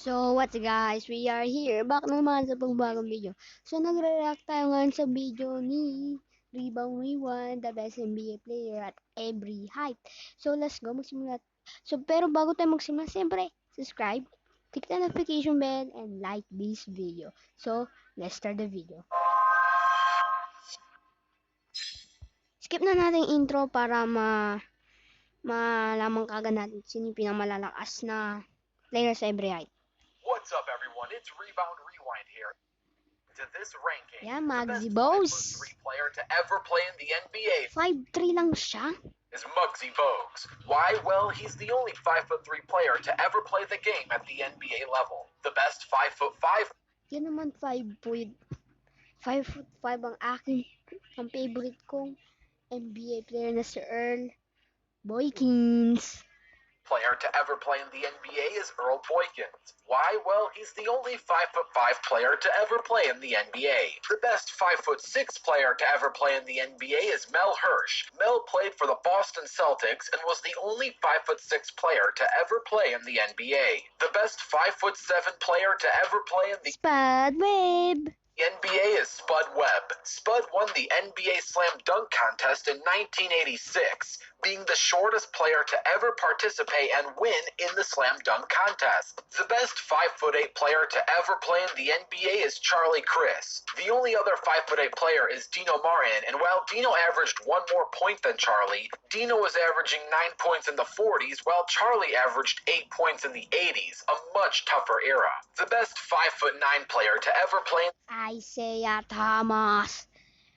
So, what's guys? We are here. Back na naman sa pangbagong video. So, nagre-react tayo ngayon sa video ni Rebound Rewind, the best NBA player at every height. So, let's go. Magsimula. So, pero bago tayo magsimula, siyempre, subscribe, click the notification bell, and like this video. So, let's start the video. Skip na natin intro para malaman kagad natin sino yung pinakamalalakas na player sa every height. What's up, everyone? It's Rebound Rewind here. To this ranking, Yeah, the Muggsy best Bogues. 5'3" player to ever play in the NBA 5'3" lang siya. is Muggsy Bogues. Why? Well, he's the only 5'3" player to ever play the game at the NBA level. The best 5'5" Yan naman 5'5" ang aking ang favorite kong NBA player na si Earl Boykins. player to ever play in the NBA is Earl Boykins. Why? Well, he's the only 5'5" player to ever play in the NBA. The best 5'6" player to ever play in the NBA is Mel Hirsch. Mel played for the Boston Celtics and was the only 5'6" player to ever play in the NBA. The best 5'7" player to ever play in the Spud Webb. NBA is Spud Webb. Spud won the NBA Slam Dunk Contest in 1986, being the shortest player to ever participate and win in the Slam Dunk Contest. The best 5'8" player to ever play in the NBA is Charlie Chris. The only other 5'8" player is Dino Marin, and while Dino averaged one more point than Charlie, Dino was averaging 9 points in the 40s, while Charlie averaged 8 points in the 80s, a much tougher era. The best 5'9" player to ever play Isaiah Thomas.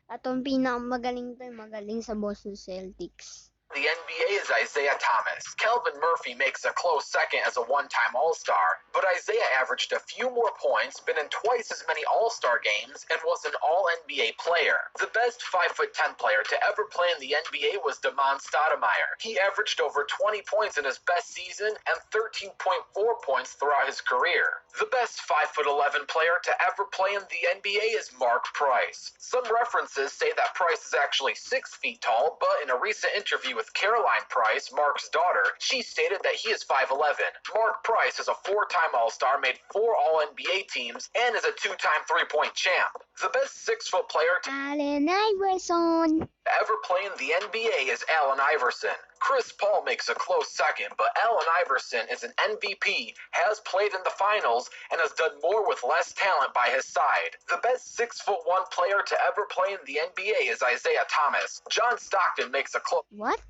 At ang pinakamagaling to, magaling sa Boston Celtics. the NBA is Isaiah Thomas. Kelvin Murphy makes a close second as a one-time All-Star, but Isaiah averaged a few more points, been in twice as many All-Star games, and was an All-NBA player. The best 5'10" player to ever play in the NBA was Damon Stoudemire. He averaged over 20 points in his best season and 13.4 points throughout his career. The best 5'11" player to ever play in the NBA is Mark Price. Some references say that Price is actually 6 feet tall, but in a recent interview with Caroline Price, Mark's daughter, she stated that he is 5'11". Mark Price is a 4-time All-Star, made 4 All-NBA teams, and is a 2-time three-point champ. The best 6-foot player to Allen Iverson. ever play in the NBA is Allen Iverson. Chris Paul makes a close second, but Allen Iverson is an MVP, has played in the finals, and has done more with less talent by his side. The best 6'1" player to ever play in the NBA is Isaiah Thomas. John Stockton makes a close What?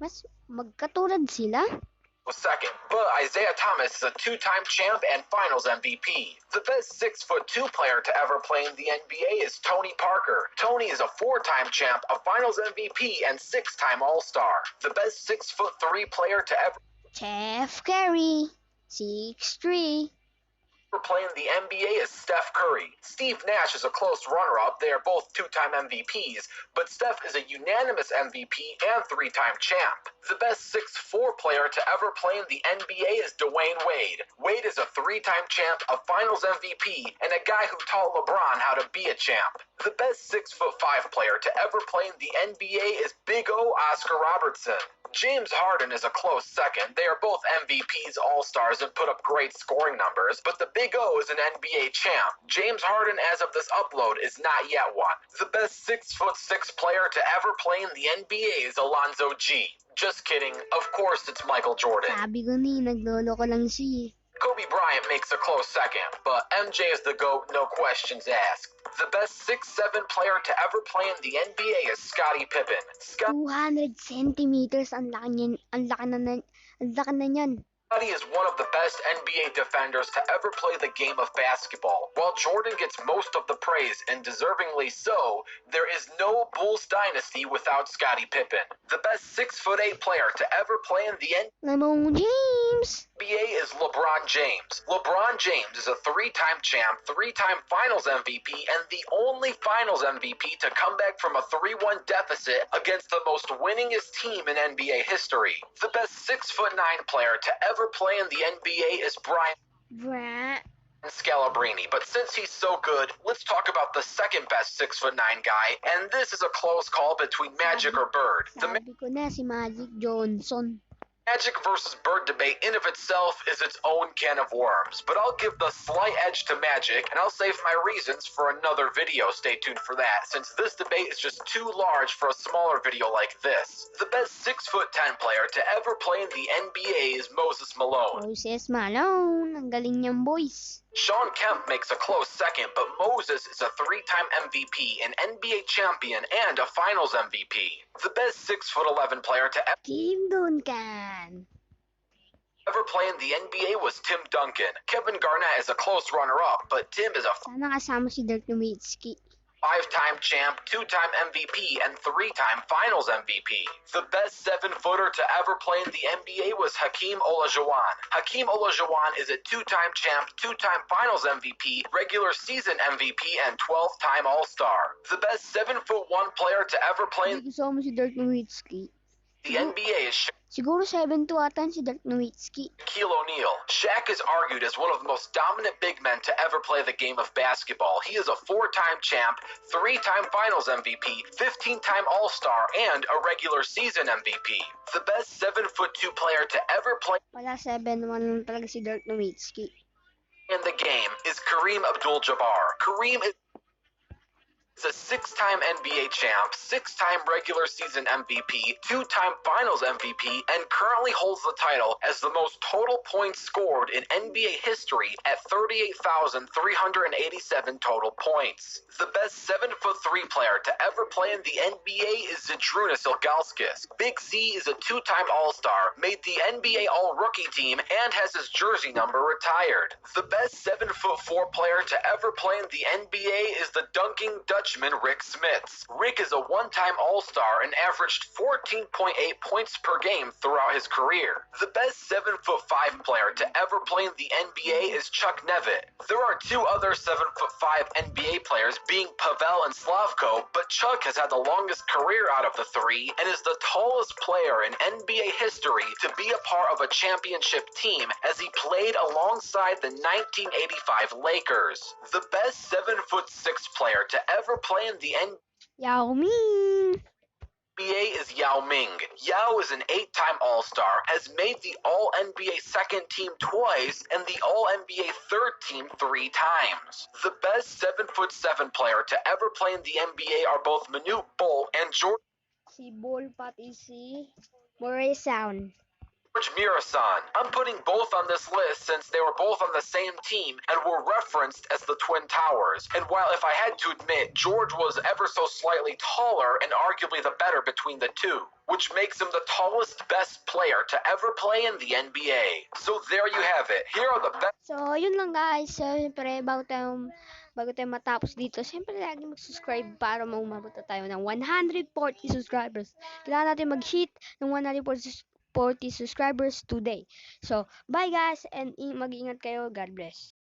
Mas magkatulad sila? second, but Isaiah Thomas is a 2-time champ and finals MVP. The best 6'2" player to ever play in the NBA is Tony Parker. Tony is a 4-time champ, a finals MVP, and 6-time All-Star. The best 6'3" player to ever Steph Curry. 6'3". play in the NBA is Steph Curry. Steve Nash is a close runner-up. They are both 2-time MVPs, but Steph is a unanimous MVP and 3-time champ. The best 6'4" player to ever play in the NBA is Dwayne Wade. Wade is a 3-time champ, a finals MVP, and a guy who taught LeBron how to be a champ. The best 6'5" player to ever play in the NBA is Big O Oscar Robertson. James Harden is a close second. They are both MVPs, All-Stars, and put up great scoring numbers, but the Big O is an NBA champ. James Harden, as of this upload, is not yet one. The best 6'6" player to ever play in the NBA is Alonzo G. Just kidding. Of course, it's Michael Jordan. Sabi ko ni, naglolo ko lang siya. Kobe Bryant makes a close second, but MJ is the GOAT, no questions asked. The best 6'7" player to ever play in the NBA is Scottie Pippen. 200 centimeters ang laki niyan, ang laki na niyan. Scottie is one of the best NBA defenders to ever play the game of basketball. While Jordan gets most of the praise, and deservingly so, there is no Bulls dynasty without Scottie Pippen. The best 6'8" player to ever play in the LeBron James. NBA is LeBron James. LeBron James is a 3-time champ, 3-time finals MVP, and the only finals MVP to come back from a 3-1 deficit against the most winningest team in NBA history. The best 6'9" player to ever play in the NBA is Brian Scalabrine, but since he's so good, let's talk about the second best 6'9" guy, and this is a close call between Magic or Bird. Sabi ko na si Magic Johnson. Magic versus Bird debate in of itself is its own can of worms, but I'll give the slight edge to Magic, and I'll save my reasons for another video. Stay tuned for that, since this debate is just too large for a smaller video like this. The best 6'10" player to ever play in the NBA is Moses Malone. Moses Malone, ang galing niyang boys. Shawn Kemp makes a close second, but Moses is a 3-time MVP, an NBA champion, and a Finals MVP. The best 6'11" player to Tim Duncan. ever play in the NBA was Tim Duncan. Kevin Garnett is a close runner-up, but Tim is a Sana kasama si Dirk Nowitzki. 5-time champ, 2-time MVP, and 3-time Finals MVP. The best 7-footer to ever play in the NBA was Hakeem Olajuwon. Hakeem Olajuwon is a 2-time champ, 2-time Finals MVP, regular season MVP, and 12-time All-Star. The best 7'1" player to ever play in Hindi gusto mo si Dirk Nowitzki. the NBA is Siguro 7'2" ata si Dirk Nowitzki. Shaquille O'Neal. Shaq is argued as one of the most dominant big men to ever play the game of basketball. He is a 4-time champ, 3-time Finals MVP, 15-time All-Star, and a regular season MVP. The best 7'2" player to ever play Wala 7'1" lang talaga si Dirk Nowitzki. in the game is Kareem Abdul-Jabbar. Kareem is a 6-time NBA champ, 6-time regular season MVP, 2-time Finals MVP, and currently holds the title as the most total points scored in NBA history at 38,387 total points. The best 7'3" player to ever play in the NBA is Zydrunas Ilgauskas. Big Z is a 2-time All-Star, made the NBA All-Rookie team, and has his jersey number retired. The best 7'4" player to ever play in the NBA is the dunking Dutchman Rick Smits. Rick is a 1-time All-Star and averaged 14.8 points per game throughout his career. The best 7'5" player to ever play in the NBA is Chuck Nevitt. There are 2 other 7'5" NBA players, being Pavel and Slavko, but Chuck has had the longest career out of the 3 and is the tallest player in NBA history to be a part of a championship team, as he played alongside the 1985 Lakers. The best 7'6" player to ever play in the Yao Ming. NBA is Yao Ming. Yao is an 8-time All-Star, has made the All-NBA second team twice, and the All-NBA third team 3 times. The best 7'7" player to ever play in the NBA are both Manute Bol and George Si Bol pati si Murray Sound. Mirasan. I'm putting both on this list since they were both on the same team and were referenced as the Twin Towers. And while if I had to admit, George was ever so slightly taller and arguably the better between the two, which makes him the tallest best player to ever play in the NBA. So there you have it. Here are the best. So, yun lang guys. So, siyempre, bago tayo matapos dito, siyempre lagi mag-subscribe para maumabot na tayo ng 140 subscribers. Kailangan natin mag-hit ng 140 subscribers today. So, bye guys and mag-ingat kayo. God bless.